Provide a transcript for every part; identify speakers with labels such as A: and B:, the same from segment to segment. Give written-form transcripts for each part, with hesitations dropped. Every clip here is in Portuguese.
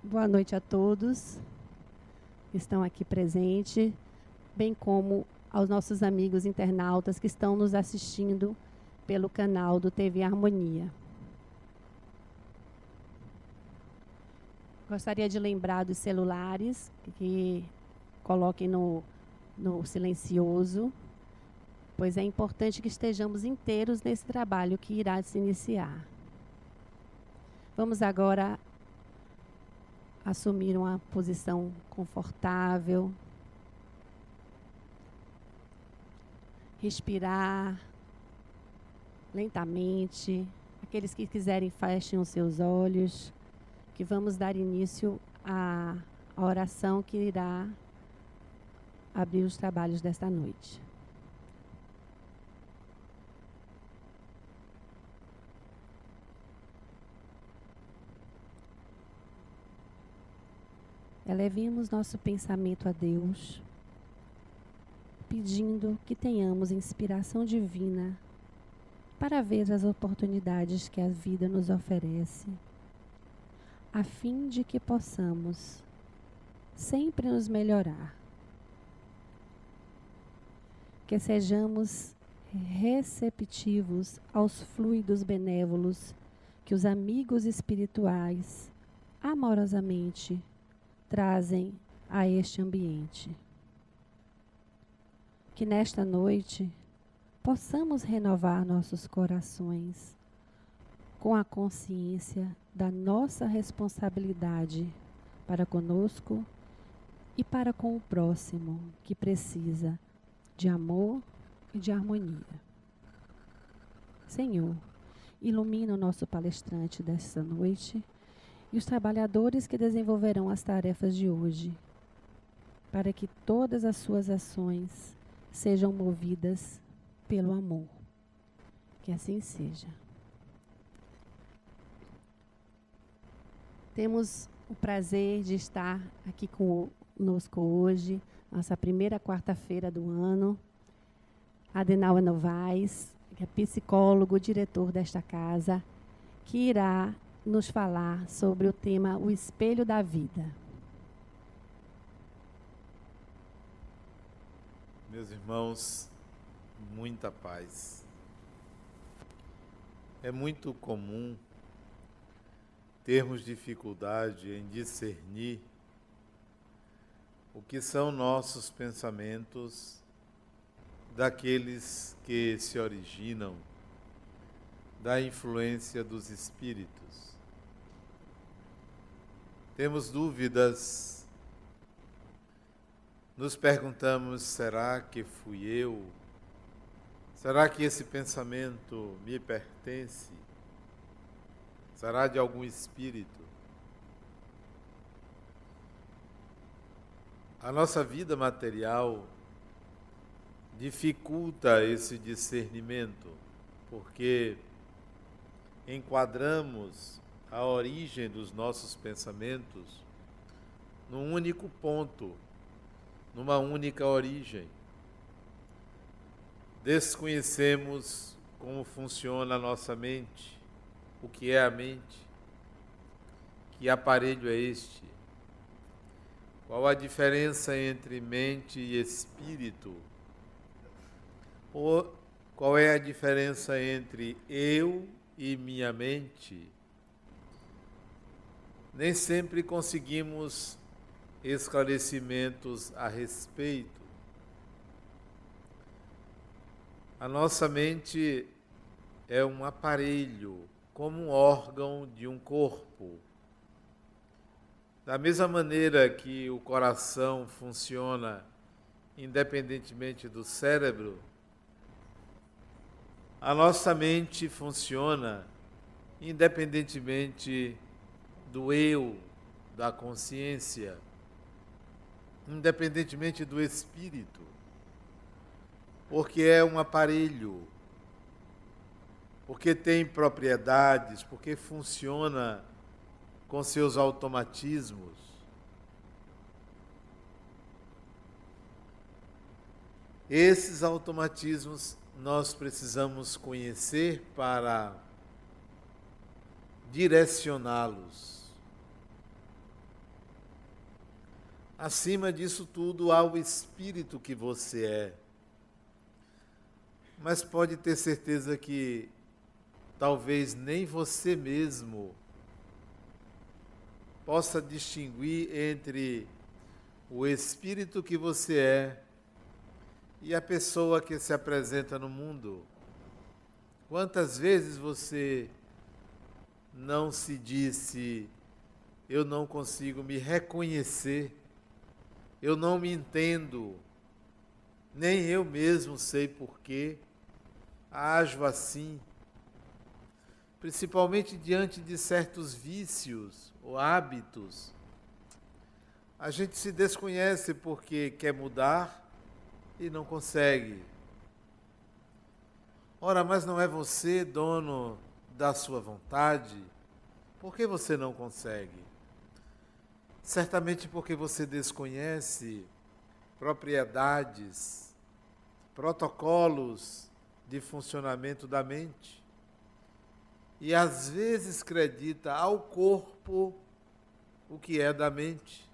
A: Boa noite a todos que estão aqui presentes, bem como aos nossos amigos internautas que estão nos assistindo pelo canal do TV Harmonia. Gostaria de lembrar dos celulares, que coloquem no silencioso, pois é importante que estejamos inteiros nesse trabalho que irá se iniciar. Vamos agora assumir uma posição confortável, respirar lentamente. Aqueles que quiserem, fechem os seus olhos, que vamos dar início à oração que irá abrir os trabalhos desta noite. Elevemos nosso pensamento a Deus, pedindo que tenhamos inspiração divina para ver as oportunidades que a vida nos oferece, a fim de que possamos sempre nos melhorar. Que sejamos receptivos aos fluidos benévolos que os amigos espirituais amorosamente trazem a este ambiente. Que nesta noite possamos renovar nossos corações com a consciência da nossa responsabilidade para conosco e para com o próximo, que precisa de amor e de harmonia. Senhor, ilumina o nosso palestrante desta noite e os trabalhadores que desenvolverão as tarefas de hoje, para que todas as suas ações sejam movidas pelo amor. Que assim seja. Temos o prazer de estar aqui conosco hoje, nossa primeira quarta-feira do ano, Adenauer Novaes, que é psicólogo, diretor desta casa, que irá nos falar sobre o tema O Espelho da Vida.
B: Meus irmãos, muita paz. É muito comum termos dificuldade em discernir o que são nossos pensamentos daqueles que se originam da influência dos espíritos. Temos dúvidas, nos perguntamos, será que fui eu? Será que esse pensamento me pertence? Será de algum espírito? A nossa vida material dificulta esse discernimento, porque enquadramos a origem dos nossos pensamentos num único ponto, numa única origem. Desconhecemos como funciona a nossa mente, o que é a mente, que aparelho é este, qual a diferença entre mente e espírito, ou qual é a diferença entre eu e minha mente. Nem sempre conseguimos esclarecimentos a respeito. A nossa mente é um aparelho, como um órgão de um corpo. Da mesma maneira que o coração funciona independentemente do cérebro, a nossa mente funciona independentemente do eu, da consciência, independentemente do espírito, porque é um aparelho, porque tem propriedades, porque funciona com seus automatismos. Esses automatismos nós precisamos conhecer para direcioná-los. Acima disso tudo, há o espírito que você é. Mas pode ter certeza que talvez nem você mesmo possa distinguir entre o espírito que você é e a pessoa que se apresenta no mundo. Quantas vezes você não se disse: eu não consigo me reconhecer, eu não me entendo, nem eu mesmo sei por que ajo assim, principalmente diante de certos vícios ou hábitos. A gente se desconhece porque quer mudar e não consegue. Ora, mas não é você dono da sua vontade? Por que você não consegue? Certamente porque você desconhece propriedades, protocolos de funcionamento da mente. E às vezes acredita ao corpo o que é da mente.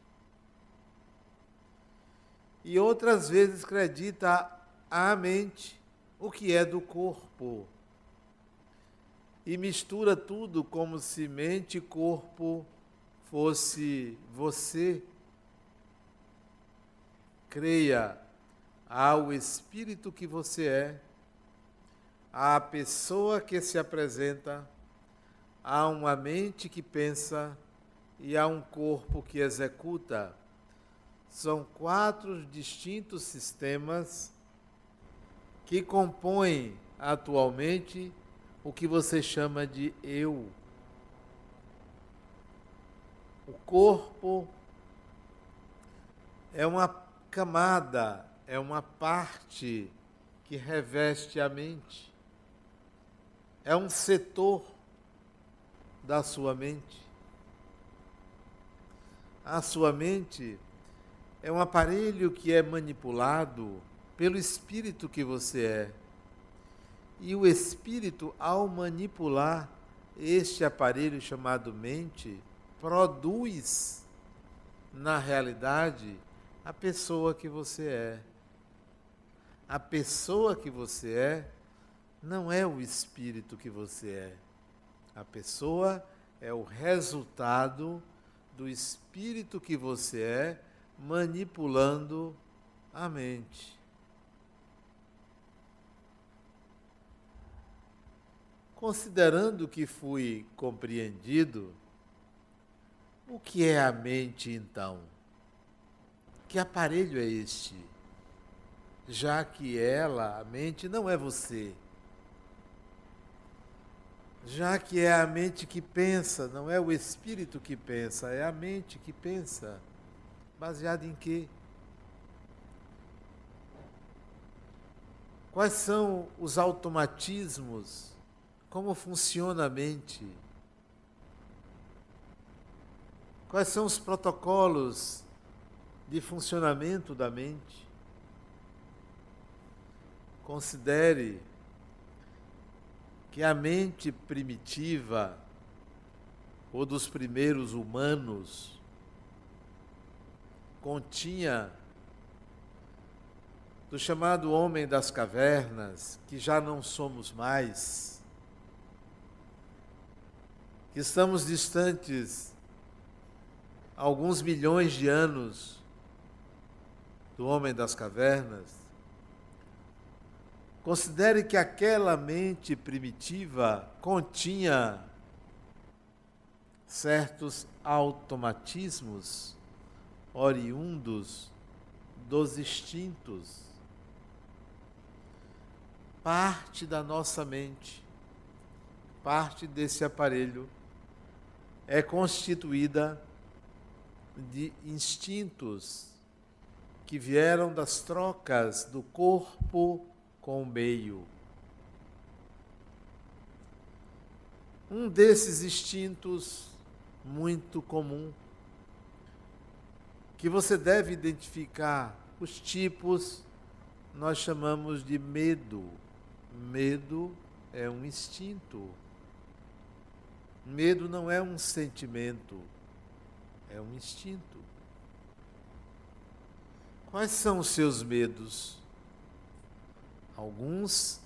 B: E outras vezes acredita à mente o que é do corpo. E mistura tudo como se mente e corpo fosse você. Creia ao espírito que você é, à pessoa que se apresenta, há uma mente que pensa e há um corpo que executa. São 4 distintos sistemas que compõem atualmente o que você chama de eu. O corpo é uma camada, é uma parte que reveste a mente. É um setor da sua mente. A sua mente é um aparelho que é manipulado pelo espírito que você é. E o espírito, ao manipular este aparelho chamado mente, produz, na realidade, a pessoa que você é. A pessoa que você é não é o espírito que você é. A pessoa é o resultado do espírito que você é, manipulando a mente. Considerando que fui compreendido, o que é a mente então? Que aparelho é este? Já que ela, a mente, não é você. Já que é a mente que pensa, não é o espírito que pensa, é a mente que pensa. Baseado em quê? Quais são os automatismos? Como funciona a mente? Quais são os protocolos de funcionamento da mente? Considere que a mente primitiva, ou dos primeiros humanos, continha do chamado homem das cavernas, que já não somos mais, que estamos distantes alguns milhões de anos do homem das cavernas. Considere que aquela mente primitiva continha certos automatismos oriundos dos instintos. Parte da nossa mente, parte desse aparelho é constituída de instintos que vieram das trocas do corpo com o meio. Um desses instintos muito comum, que você deve identificar os tipos, nós chamamos de medo. Medo é um instinto. Medo não é um sentimento, é um instinto. Quais são os seus medos? Alguns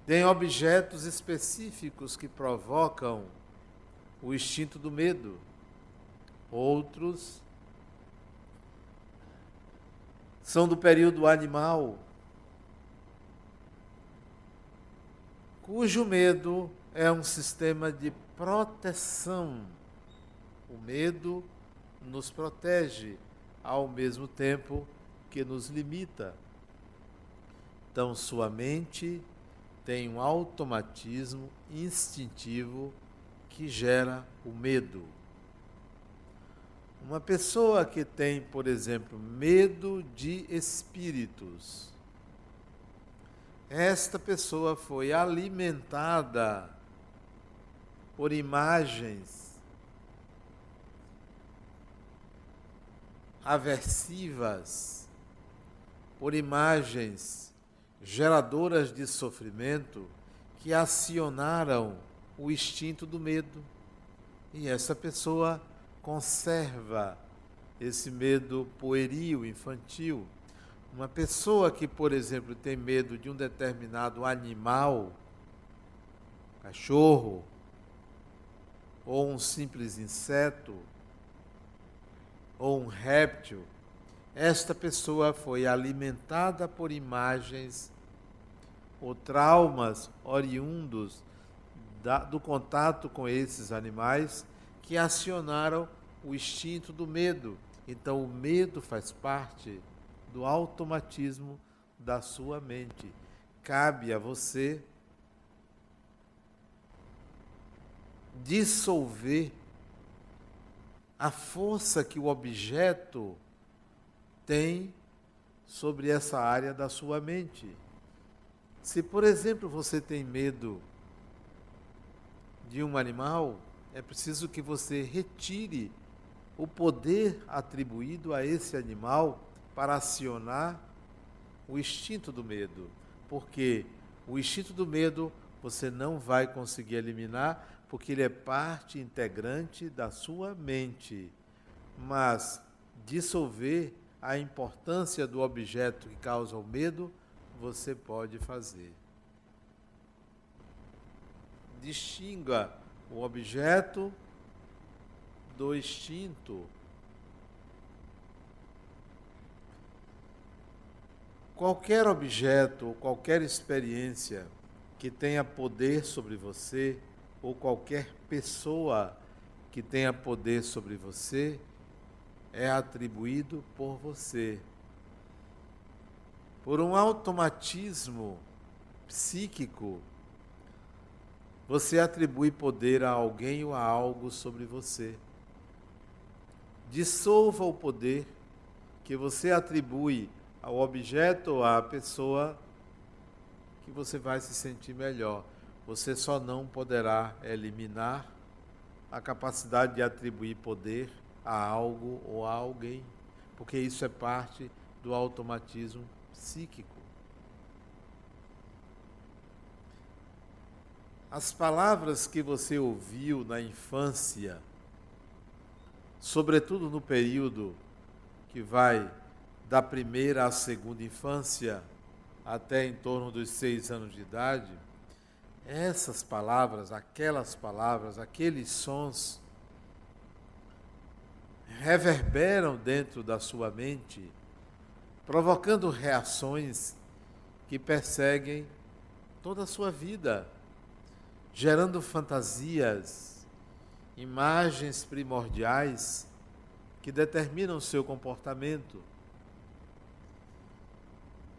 B: têm objetos específicos que provocam o instinto do medo. Outros são do período animal, cujo medo é um sistema de proteção. O medo nos protege, ao mesmo tempo que nos limita. Então, sua mente tem um automatismo instintivo que gera o medo. Uma pessoa que tem, por exemplo, medo de espíritos, esta pessoa foi alimentada por imagens aversivas, por imagens geradoras de sofrimento que acionaram o instinto do medo. E essa pessoa conserva esse medo pueril, infantil. Uma pessoa que, por exemplo, tem medo de um determinado animal, cachorro, ou um simples inseto, ou um réptil, esta pessoa foi alimentada por imagens ou traumas oriundos do contato com esses animais que acionaram o instinto do medo. Então, o medo faz parte do automatismo da sua mente. Cabe a você dissolver a força que o objeto tem sobre essa área da sua mente. Se, por exemplo, você tem medo de um animal, é preciso que você retire o poder atribuído a esse animal para acionar o instinto do medo. Porque o instinto do medo você não vai conseguir eliminar, porque ele é parte integrante da sua mente. Mas dissolver a importância do objeto que causa o medo, você pode fazer. Distinga o objeto do instinto. Qualquer objeto ou qualquer experiência que tenha poder sobre você, ou qualquer pessoa que tenha poder sobre você, é atribuído por você. Por um automatismo psíquico, você atribui poder a alguém ou a algo sobre você. Dissolva o poder que você atribui ao objeto ou à pessoa, que você vai se sentir melhor. Você só não poderá eliminar a capacidade de atribuir poder a algo ou a alguém, porque isso é parte do automatismo psíquico. As palavras que você ouviu na infância, sobretudo no período que vai da primeira à segunda infância, até em torno dos 6 anos de idade, essas palavras, aqueles sons, reverberam dentro da sua mente, provocando reações que perseguem toda a sua vida, gerando fantasias, imagens primordiais que determinam o seu comportamento.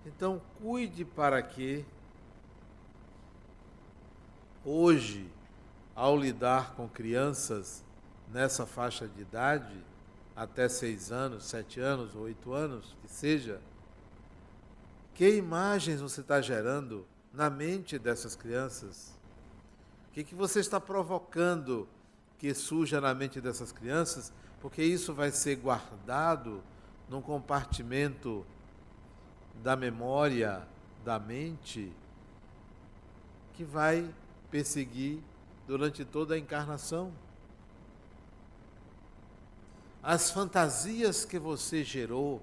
B: Então, cuide para que, hoje, ao lidar com crianças nessa faixa de idade, até 6 anos, 7 anos, 8 anos, que seja, que imagens você está gerando na mente dessas crianças? O que você está provocando que surja na mente dessas crianças? Porque isso vai ser guardado num compartimento da memória, da mente, que vai perseguir durante toda a encarnação. as fantasias que você gerou,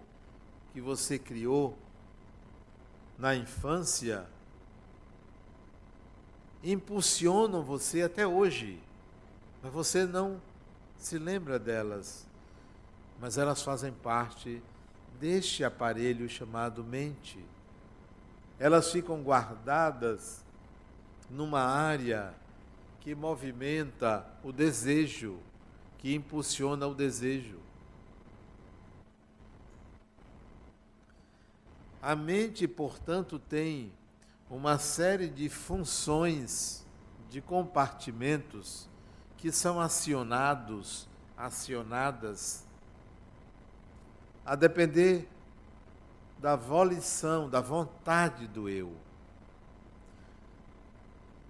B: que você criou na infância, impulsionam você até hoje, mas você não se lembra delas, mas elas fazem parte deste aparelho chamado mente. Elas ficam guardadas numa área que movimenta o desejo, que impulsiona o desejo. A mente, portanto, tem uma série de funções, de compartimentos que são acionadas a depender da volição, da vontade do eu.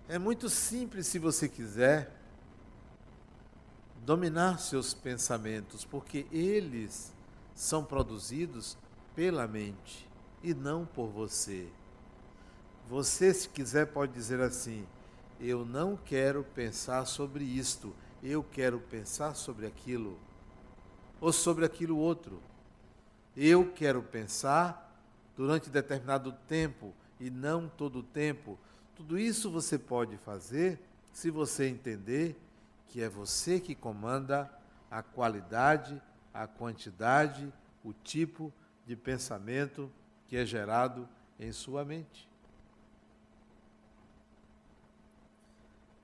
B: É muito simples, se você quiser, dominar seus pensamentos, porque eles são produzidos pela mente e não por você. Você, se quiser, pode dizer assim: eu não quero pensar sobre isto, eu quero pensar sobre aquilo, ou sobre aquilo outro. Eu quero pensar durante determinado tempo e não todo o tempo. Tudo isso você pode fazer se você entender que é você que comanda a qualidade, a quantidade, o tipo de pensamento que é gerado em sua mente.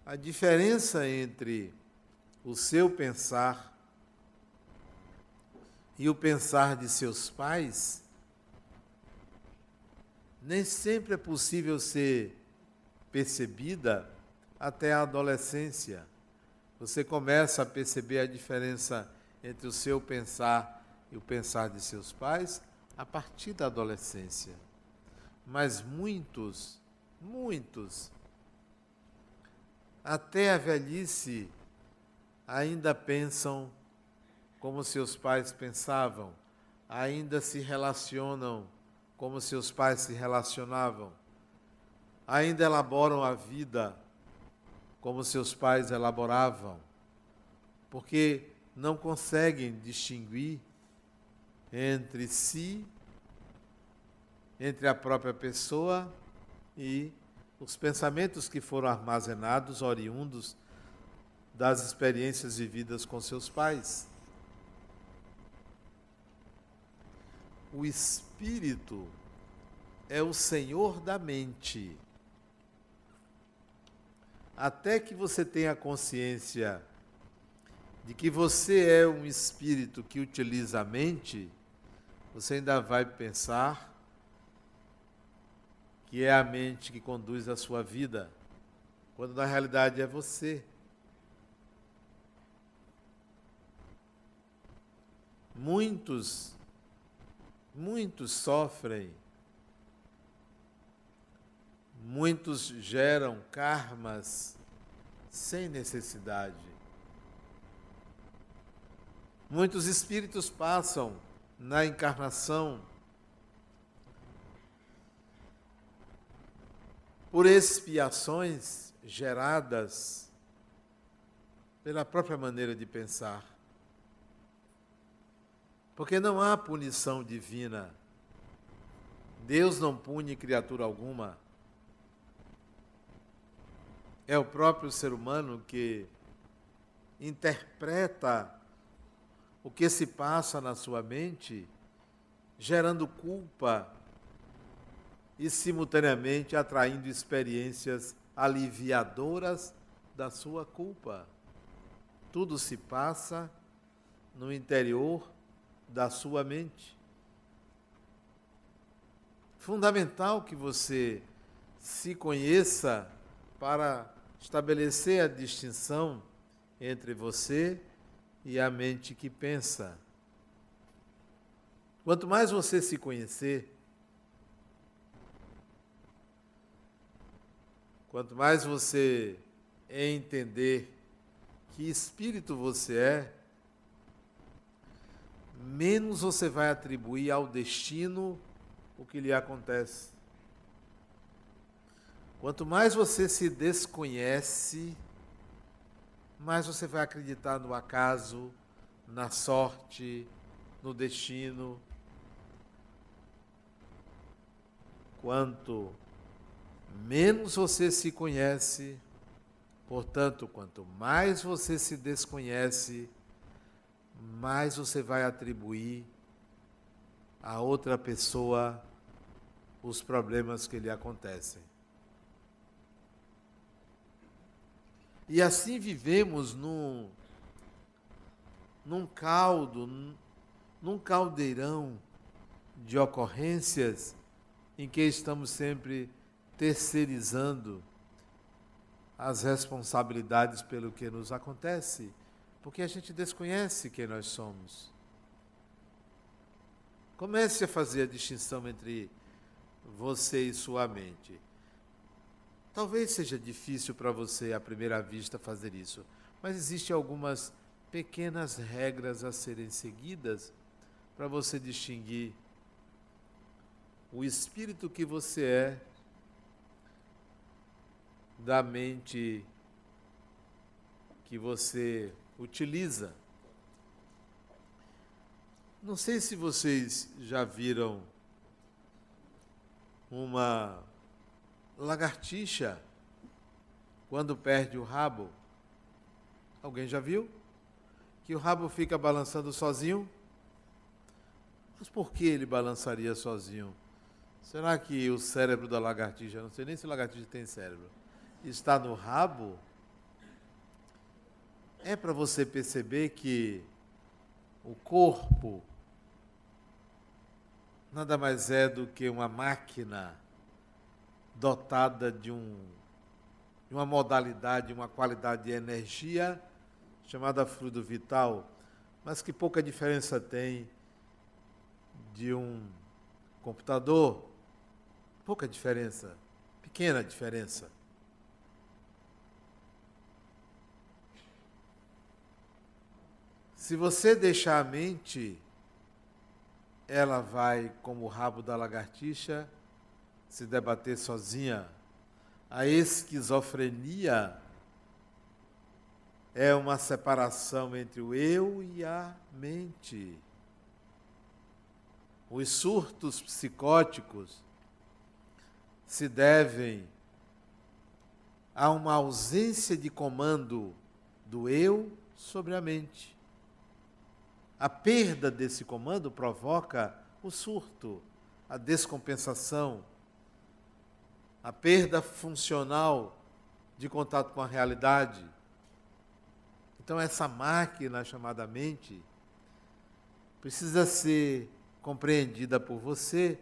B: A diferença entre o seu pensar e o pensar de seus pais, nem sempre é possível ser percebida até a adolescência. Você começa a perceber a diferença entre o seu pensar e o pensar de seus pais a partir da adolescência. Mas muitos, até a velhice, ainda pensam como seus pais pensavam, ainda se relacionam como seus pais se relacionavam, ainda elaboram a vida como seus pais elaboravam, porque não conseguem distinguir entre si, entre a própria pessoa e os pensamentos que foram armazenados, oriundos das experiências vividas com seus pais. O espírito é o senhor da mente. Até que você tenha consciência de que você é um espírito que utiliza a mente, você ainda vai pensar que é a mente que conduz a sua vida, quando na realidade é você. Muitos sofrem, muitos geram karmas sem necessidade. Muitos espíritos passam na encarnação por expiações geradas pela própria maneira de pensar. Porque não há punição divina. Deus não pune criatura alguma. É o próprio ser humano que interpreta o que se passa na sua mente, gerando culpa e simultaneamente atraindo experiências aliviadoras da sua culpa. Tudo se passa no interior da sua mente. Fundamental que você se conheça para estabelecer a distinção entre você e a mente que pensa. Quanto mais você se conhecer, quanto mais você entender que espírito você é, menos você vai atribuir ao destino o que lhe acontece. Quanto mais você se desconhece, mais você vai acreditar no acaso, na sorte, no destino. Quanto menos você se conhece, portanto, quanto mais você se desconhece, mais você vai atribuir a outra pessoa os problemas que lhe acontecem. E assim vivemos num caldeirão de ocorrências em que estamos sempre terceirizando as responsabilidades pelo que nos acontece, porque a gente desconhece quem nós somos. Comece a fazer a distinção entre você e sua mente. Talvez seja difícil para você, à primeira vista, fazer isso, mas existem algumas pequenas regras a serem seguidas para você distinguir o espírito que você é da mente que você utiliza. Não sei se vocês já viram uma lagartixa quando perde o rabo. Alguém já viu? Que o rabo fica balançando sozinho? Mas por que ele balançaria sozinho? Será que o cérebro da lagartixa, não sei nem se lagartixa tem cérebro, está no rabo? É para você perceber que o corpo nada mais é do que uma máquina dotada de uma modalidade, uma qualidade de energia chamada fluido vital, mas que pouca diferença tem de um computador. Pouca diferença, pequena diferença. Se você deixar a mente, ela vai, como o rabo da lagartixa, se debater sozinha. A esquizofrenia é uma separação entre o eu e a mente. Os surtos psicóticos se devem a uma ausência de comando do eu sobre a mente. A perda desse comando provoca o surto, a descompensação, a perda funcional de contato com a realidade. Então essa máquina chamada mente precisa ser compreendida por você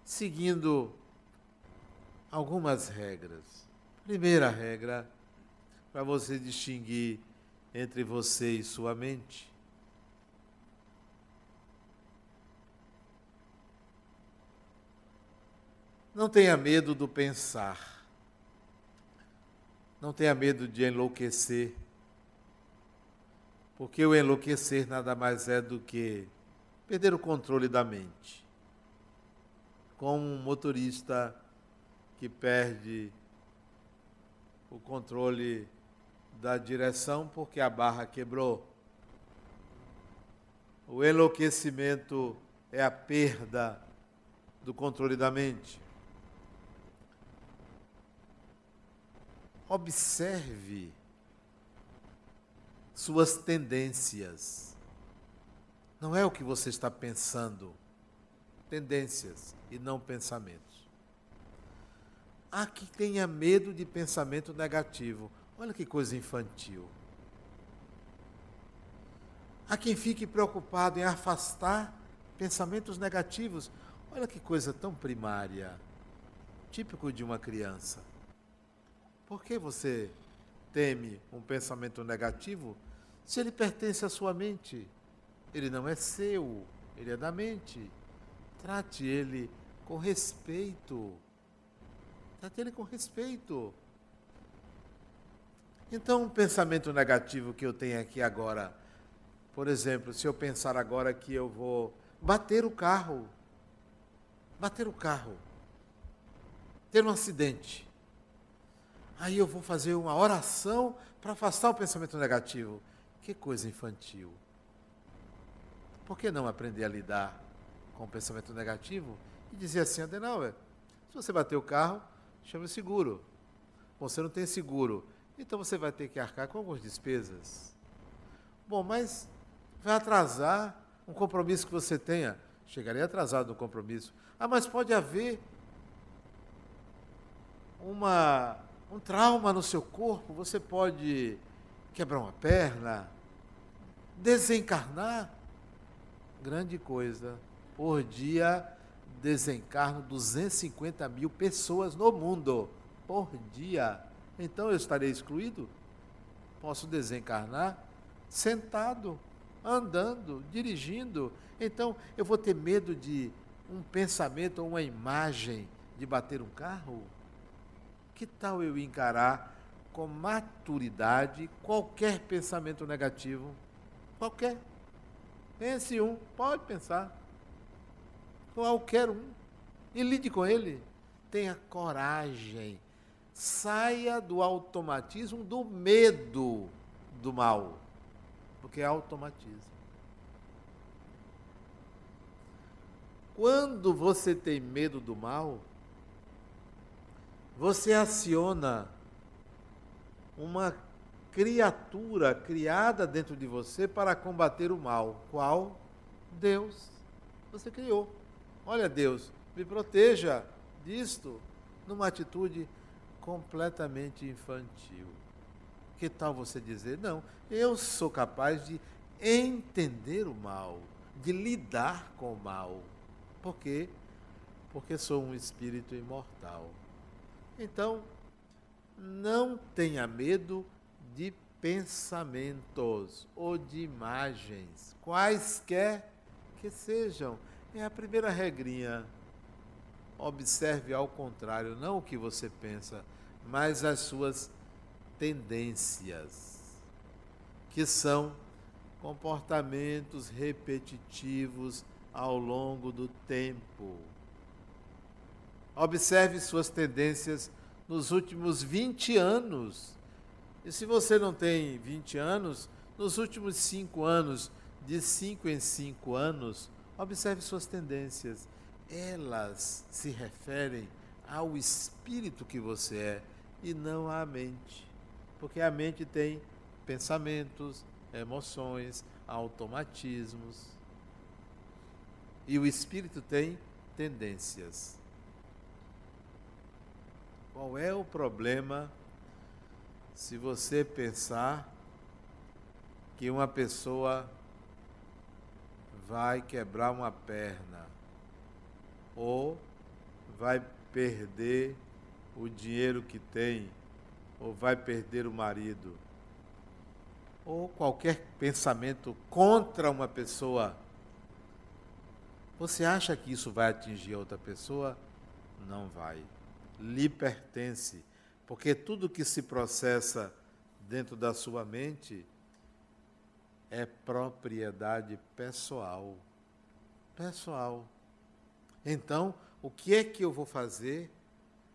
B: seguindo algumas regras. Primeira regra, para você distinguir entre você e sua mente. Não tenha medo do pensar. Não tenha medo de enlouquecer. Porque o enlouquecer nada mais é do que perder o controle da mente. Como um motorista que perde o controle da direção porque a barra quebrou. O enlouquecimento é a perda do controle da mente. Observe suas tendências. Não é o que você está pensando. Tendências e não pensamentos. Há quem tenha medo de pensamento negativo. Olha que coisa infantil. Há quem fique preocupado em afastar pensamentos negativos. Olha que coisa tão primária. Típico de uma criança. Por que você teme um pensamento negativo se ele pertence à sua mente? Ele não é seu, ele é da mente. Trate ele com respeito. Trate ele com respeito. Então, um pensamento negativo que eu tenho aqui agora, por exemplo, se eu pensar agora que eu vou bater o carro, ter um acidente, aí eu vou fazer uma oração para afastar o pensamento negativo. Que coisa infantil. por que não aprender a lidar com o pensamento negativo e dizer assim: Adenauer, se você bater o carro, chame o seguro. Bom, você não tem seguro, então você vai ter que arcar com algumas despesas. Bom, mas vai atrasar um compromisso que você tenha. Chegarei atrasado no compromisso. Ah, mas pode haver um trauma no seu corpo, você pode quebrar uma perna, desencarnar. Grande coisa. Por dia, desencarno 250 mil pessoas no mundo. Por dia. Então eu estarei excluído? Posso desencarnar sentado, andando, dirigindo. Então eu vou ter medo de um pensamento ou uma imagem de bater um carro? Que tal eu encarar com maturidade qualquer pensamento negativo? Qualquer. Pense um, pode pensar. Qualquer um. E lide com ele. Tenha coragem. Saia do automatismo do medo do mal. Porque é automatismo. Quando você tem medo do mal, você aciona uma criatura criada dentro de você para combater o mal. Qual? Deus. Você criou. Olha, Deus, me proteja disto, numa atitude completamente infantil. Que tal você dizer: não, eu sou capaz de entender o mal, de lidar com o mal. Por quê? Porque sou um espírito imortal. Então, não tenha medo de pensamentos ou de imagens, quaisquer que sejam. É a primeira regrinha. Observe ao contrário, não o que você pensa, mas as suas tendências, que são comportamentos repetitivos ao longo do tempo. Observe suas tendências nos últimos 20 anos. E se você não tem 20 anos, nos últimos 5 anos, de 5 em 5 anos, observe suas tendências. Elas se referem ao espírito que você é e não à mente. Porque a mente tem pensamentos, emoções, automatismos. E o espírito tem tendências. Qual é o problema se você pensar que uma pessoa vai quebrar uma perna ou vai perder o dinheiro que tem, ou vai perder o marido, ou qualquer pensamento contra uma pessoa? Você acha que isso vai atingir a outra pessoa? Não vai. Lhe pertence, porque tudo que se processa dentro da sua mente é propriedade pessoal. Pessoal. Então, o que é que eu vou fazer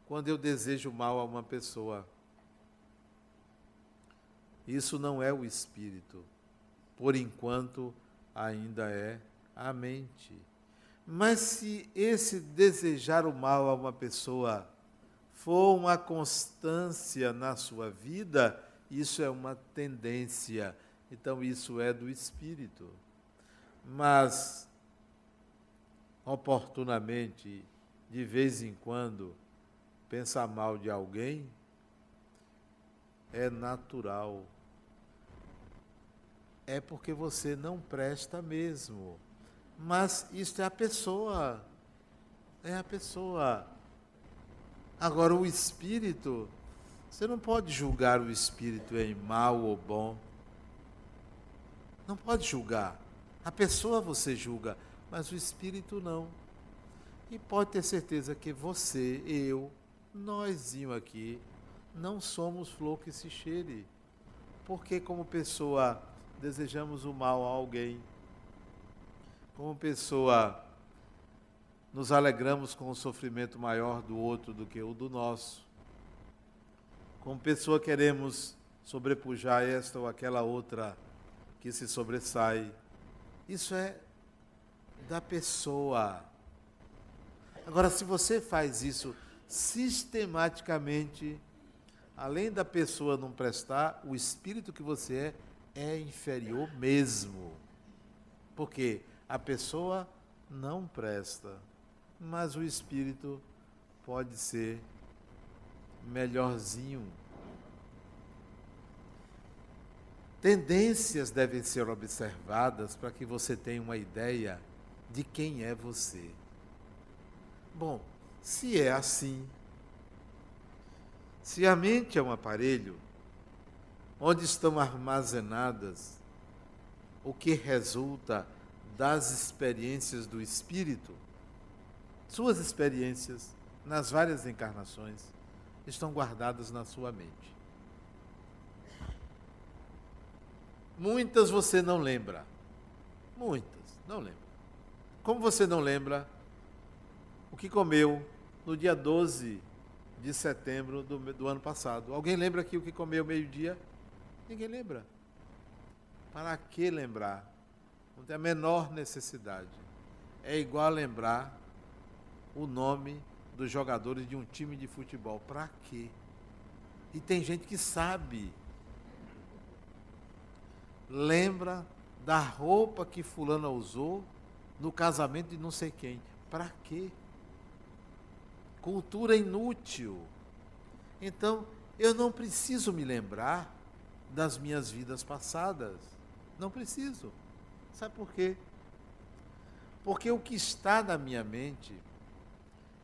B: quando eu desejo mal a uma pessoa? Isso não é o espírito. Por enquanto, ainda é a mente. Mas se esse desejar o mal a uma pessoa for uma constância na sua vida, isso é uma tendência. Então, isso é do espírito. Mas, oportunamente, de vez em quando, pensar mal de alguém é natural. É porque você não presta mesmo. Mas isso é a pessoa. É a pessoa. Agora, o espírito, você não pode julgar o espírito em mal ou bom. Não pode julgar. A pessoa você julga, mas o espírito não. E pode ter certeza que você, eu, nósinho aqui, não somos flor que se cheire. Porque como pessoa desejamos o mal a alguém. Como pessoa nos alegramos com o sofrimento maior do outro do que o do nosso. Como pessoa queremos sobrepujar esta ou aquela outra que se sobressai. Isso é da pessoa. Agora, se você faz isso sistematicamente, além da pessoa não prestar, o espírito que você é inferior mesmo. Porque a pessoa não presta, mas o espírito pode ser melhorzinho. Tendências devem ser observadas para que você tenha uma ideia de quem é você. Bom, se é assim, se a mente é um aparelho onde estão armazenadas o que resulta das experiências do espírito, suas experiências nas várias encarnações estão guardadas na sua mente. Muitas você não lembra. Muitas, não lembra. Como você não lembra o que comeu no dia 12 de setembro do ano passado? Alguém lembra aqui o que comeu meio-dia? Ninguém lembra. Para que lembrar? Não tem a menor necessidade. É igual a lembrar o nome dos jogadores de um time de futebol. Para quê? E tem gente que sabe. Lembra da roupa que fulana usou no casamento de não sei quem. Para quê? Cultura inútil. Então, eu não preciso me lembrar das minhas vidas passadas. Não preciso. Sabe por quê? Porque o que está na minha mente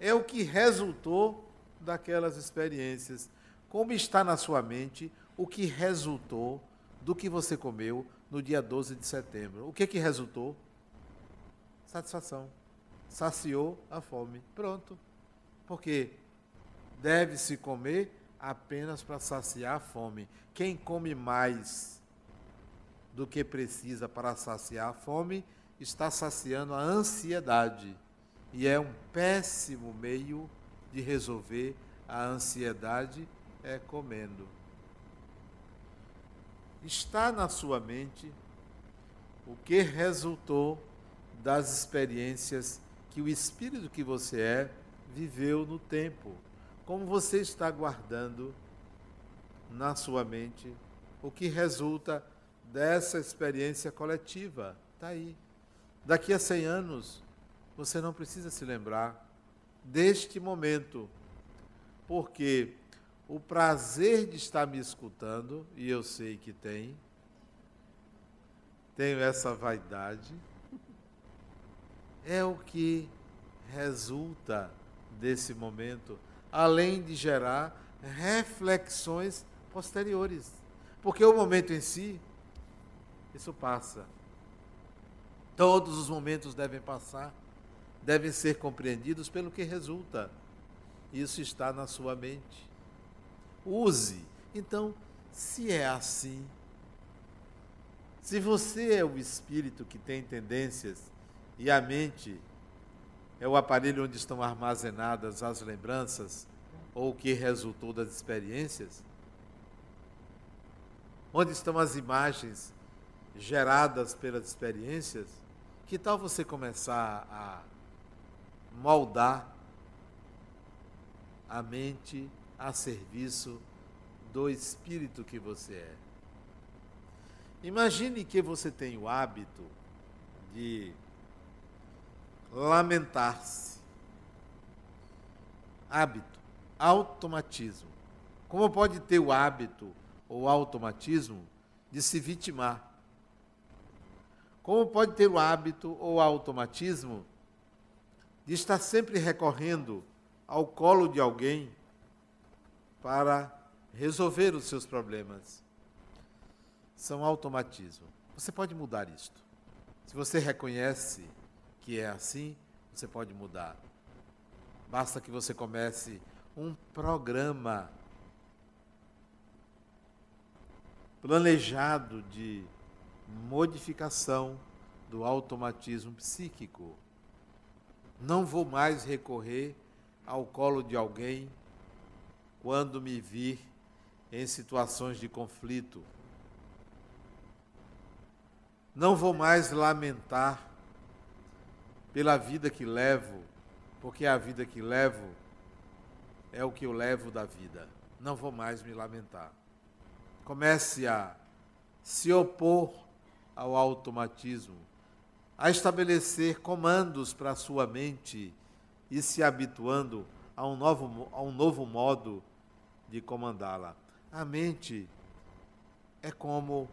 B: é o que resultou daquelas experiências. Como está na sua mente o que resultou do que você comeu no dia 12 de setembro? O que resultou? Satisfação. Saciou a fome. Pronto. Porque deve-se comer apenas para saciar a fome. Quem come mais do que precisa para saciar a fome, está saciando a ansiedade. E é um péssimo meio de resolver a ansiedade, é comendo. Está na sua mente o que resultou das experiências que o espírito que você é viveu no tempo. Como você está guardando na sua mente o que resulta dessa experiência coletiva. Está aí. Daqui a 100 anos, você não precisa se lembrar deste momento, porque o prazer de estar me escutando, e eu sei que tenho essa vaidade, é o que resulta desse momento, além de gerar reflexões posteriores. Porque o momento em si, isso passa. Todos os momentos devem passar, devem ser compreendidos pelo que resulta. Isso está na sua mente. Use. Então, se é assim, se você é o espírito que tem tendências e a mente é o aparelho onde estão armazenadas as lembranças ou o que resultou das experiências, onde estão as imagens geradas pelas experiências, que tal você começar a moldar a mente a serviço do espírito que você é? Imagine que você tem o hábito de lamentar-se. Hábito, automatismo. Como pode ter o hábito ou automatismo de se vitimar? Como pode ter o hábito ou automatismo de estar sempre recorrendo ao colo de alguém para resolver os seus problemas? São automatismos. Você pode mudar isto. Se você reconhece que é assim, você pode mudar. Basta que você comece um programa planejado de modificação do automatismo psíquico. Não vou mais recorrer ao colo de alguém quando me vir em situações de conflito. Não vou mais lamentar pela vida que levo, porque a vida que levo é o que eu levo da vida. Não vou mais me lamentar. Comece a se opor ao automatismo, a estabelecer comandos para a sua mente e se habituando a um novo modo de comandá-la. A mente é como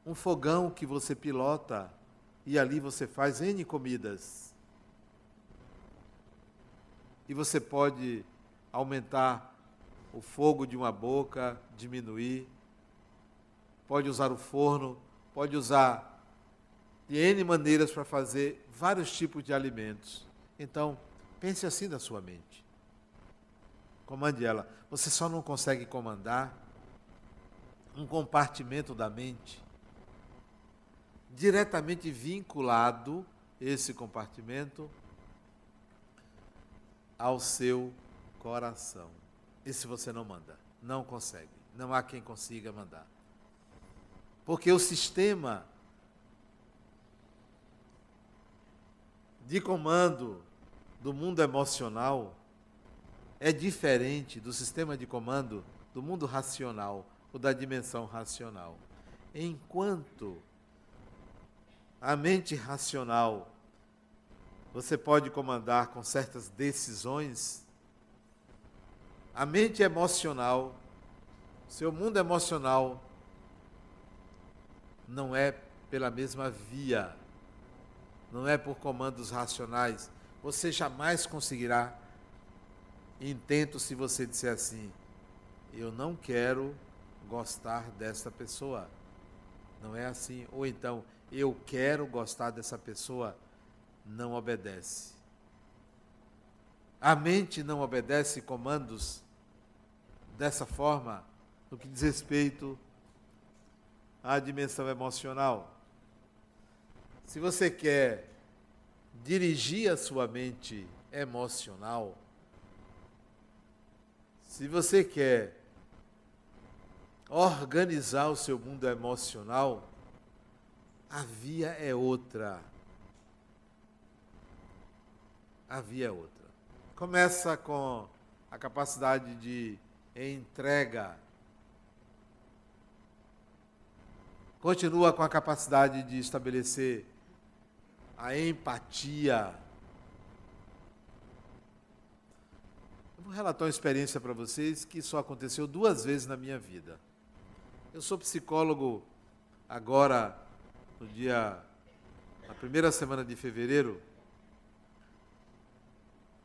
B: um fogão que você pilota e ali você faz N comidas. E você pode aumentar o fogo de uma boca, diminuir, pode usar o forno, pode usar de N maneiras para fazer vários tipos de alimentos. Então, pense assim da sua mente. Comande ela. Você só não consegue comandar um compartimento da mente diretamente vinculado, esse compartimento, ao seu coração. Esse você não manda, não consegue. Não há quem consiga mandar. Porque o sistema de comando do mundo emocional é diferente do sistema de comando do mundo racional, ou da dimensão racional. Enquanto a mente racional você pode comandar com certas decisões, a mente emocional, seu mundo emocional, não é pela mesma via, não é por comandos racionais. Você jamais conseguirá intento se você disser assim: eu não quero gostar dessa pessoa. Não é assim. Ou então, eu quero gostar dessa pessoa. Não obedece. A mente não obedece comandos dessa forma no que diz respeito à dimensão emocional. Se você quer dirigir a sua mente emocional, se você quer organizar o seu mundo emocional, a via é outra. A via é outra. Começa com a capacidade de entrega. Continua com a capacidade de estabelecer a empatia. Eu vou relatar uma experiência para vocês que só aconteceu 2 vezes na minha vida. Eu sou psicólogo agora, na primeira semana de fevereiro,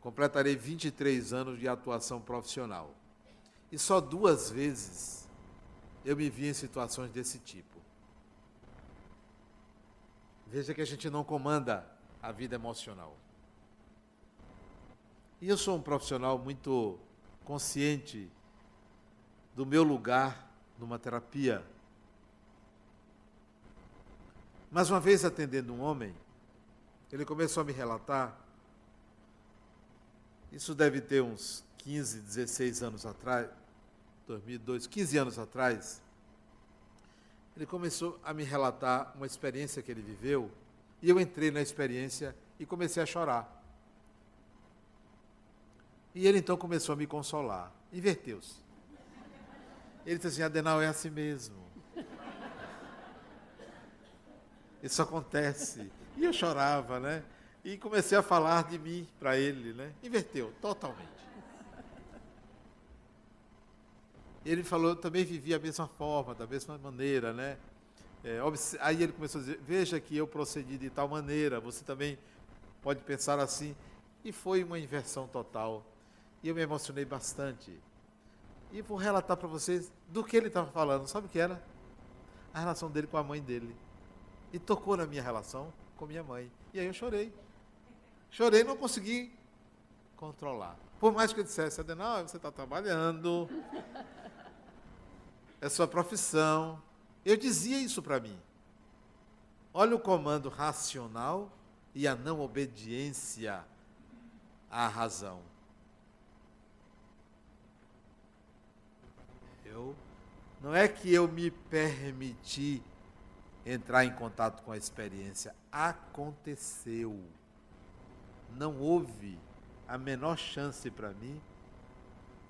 B: completarei 23 anos de atuação profissional. E só 2 vezes eu me vi em situações desse tipo. Veja que a gente não comanda a vida emocional. E eu sou um profissional muito consciente do meu lugar numa terapia. Mas uma vez atendendo um homem, ele começou a me relatar, isso deve ter uns 15, 16 anos atrás, 2002, 15 anos atrás, ele começou a me relatar uma experiência que ele viveu, e eu entrei na experiência e comecei a chorar. E ele então começou a me consolar, inverteu-se. Ele disse assim: Adenal, é assim mesmo. Isso acontece. E eu chorava, né? E comecei a falar de mim para ele, né? Inverteu, totalmente. Ele falou, eu também vivi a mesma forma, da mesma maneira, né? Aí ele começou a dizer, veja que eu procedi de tal maneira, você também pode pensar assim. E foi uma inversão total. E eu me emocionei bastante. E vou relatar para vocês do que ele estava falando. Sabe o que era? A relação dele com a mãe dele. E tocou na minha relação com minha mãe. E aí eu chorei. Chorei e não consegui controlar. Por mais que eu dissesse, Adenal, você está trabalhando, é sua profissão. Eu dizia isso para mim. Olha o comando racional e a não obediência à razão. Não é que eu me permiti entrar em contato com a experiência. Aconteceu. Não houve a menor chance para mim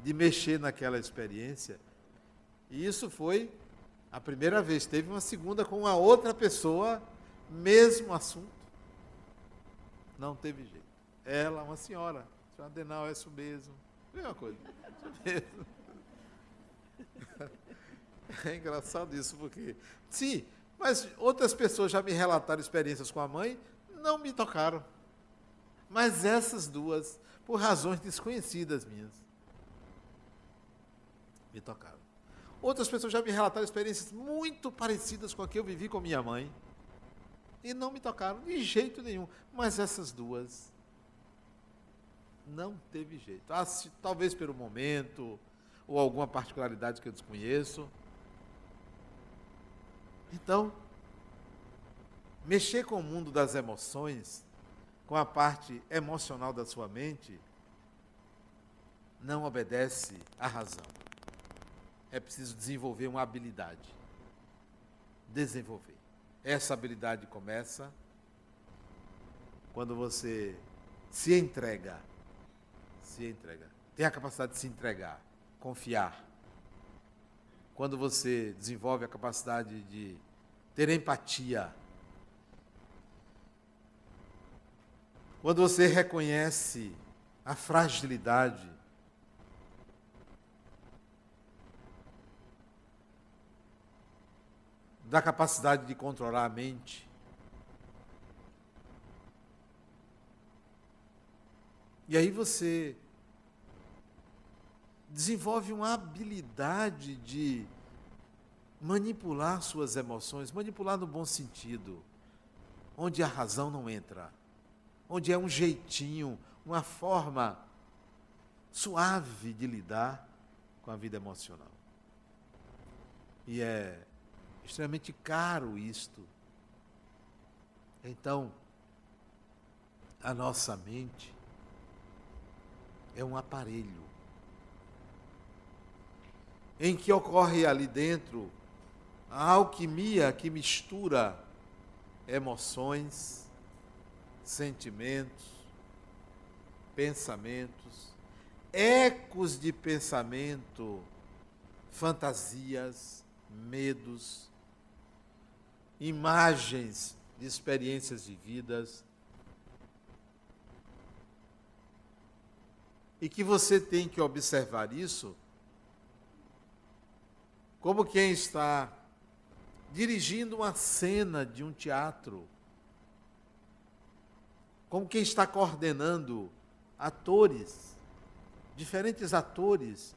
B: de mexer naquela experiência. E isso foi a primeira vez. Teve uma segunda com uma outra pessoa, mesmo assunto. Não teve jeito. Ela, uma senhora, senhora Adenal, é isso mesmo. Mesma coisa. Isso mesmo. É engraçado isso, porque... Sim, mas outras pessoas já me relataram experiências com a mãe, não me tocaram. Mas essas duas, por razões desconhecidas minhas, me tocaram. Outras pessoas já me relataram experiências muito parecidas com a que eu vivi com minha mãe, e não me tocaram de jeito nenhum. Mas essas duas, não teve jeito. Talvez pelo momento, ou alguma particularidade que eu desconheço. Então, mexer com o mundo das emoções, com a parte emocional da sua mente, não obedece à razão. É preciso desenvolver uma habilidade. Desenvolver. Essa habilidade começa quando você se entrega. Se entrega. Tem a capacidade de se entregar, confiar. Quando você desenvolve a capacidade de ter empatia. Quando você reconhece a fragilidade. Da capacidade de controlar a mente. E aí você desenvolve uma habilidade de manipular suas emoções, manipular no bom sentido, onde a razão não entra, onde é um jeitinho, uma forma suave de lidar com a vida emocional. E é extremamente caro isto. Então, a nossa mente é um aparelho em que ocorre ali dentro a alquimia que mistura emoções, sentimentos, pensamentos, ecos de pensamento, fantasias, medos, imagens de experiências vividas, e que você tem que observar isso como quem está dirigindo uma cena de um teatro, como quem está coordenando atores, diferentes atores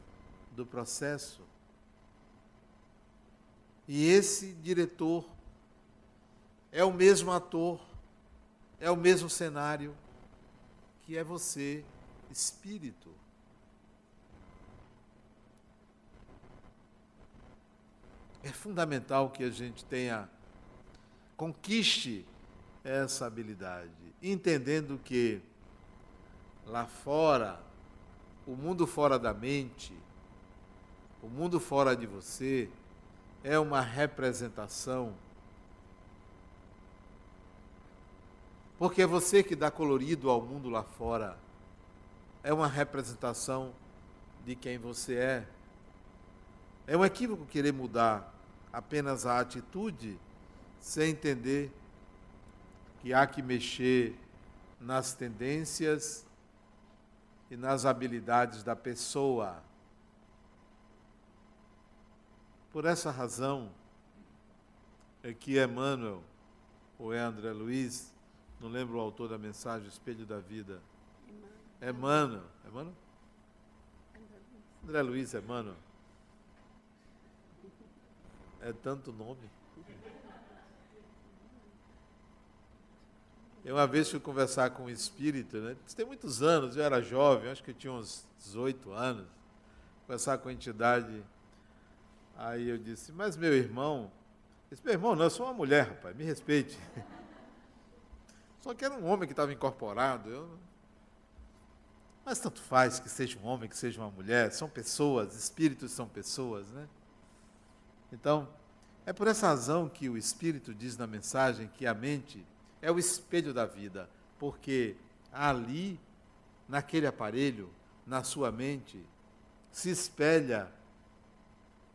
B: do processo. E esse diretor é o mesmo ator, é o mesmo cenário, que é você, espírito. É fundamental que a gente conquiste essa habilidade, entendendo que lá fora, o mundo fora da mente, o mundo fora de você, é uma representação, porque é você que dá colorido ao mundo lá fora, é uma representação de quem você é. É um equívoco querer mudar apenas a atitude, sem entender que há que mexer nas tendências e nas habilidades da pessoa. Por essa razão é que Emmanuel, ou é André Luiz, não lembro o autor da mensagem, Espelho da Vida. Emmanuel. André Luiz, Emmanuel. É tanto nome. Eu uma vez fui conversar com um espírito, né? Isso tem muitos anos, eu era jovem, acho que eu tinha uns 18 anos, conversar com a entidade. Aí eu disse, mas meu irmão, meu irmão não, eu sou uma mulher, rapaz, me respeite. Só que era um homem que estava incorporado, mas tanto faz que seja um homem, que seja uma mulher, são pessoas, espíritos são pessoas, né? Então, É por essa razão que o Espírito diz na mensagem que a mente é o espelho da vida, porque ali, naquele aparelho, na sua mente, se espelha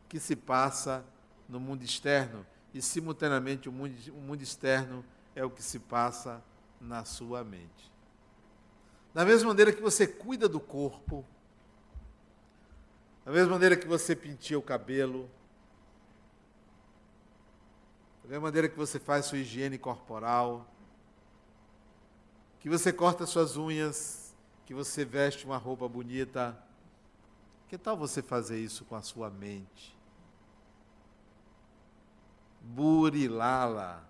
B: o que se passa no mundo externo e, simultaneamente, o mundo externo é o que se passa na sua mente. Da mesma maneira que você cuida do corpo, da mesma maneira que você penteia o cabelo, da mesma maneira que você faz sua higiene corporal, que você corta suas unhas, que você veste uma roupa bonita, que tal você fazer isso com a sua mente? Burilá-la,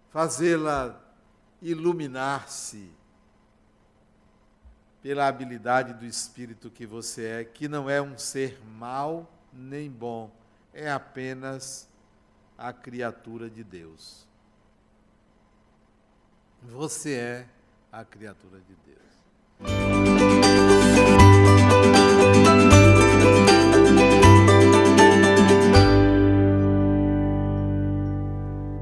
B: fazê-la iluminar-se pela habilidade do Espírito que você é, que não é um ser mau nem bom, é apenas a criatura de Deus. Você é a criatura de Deus.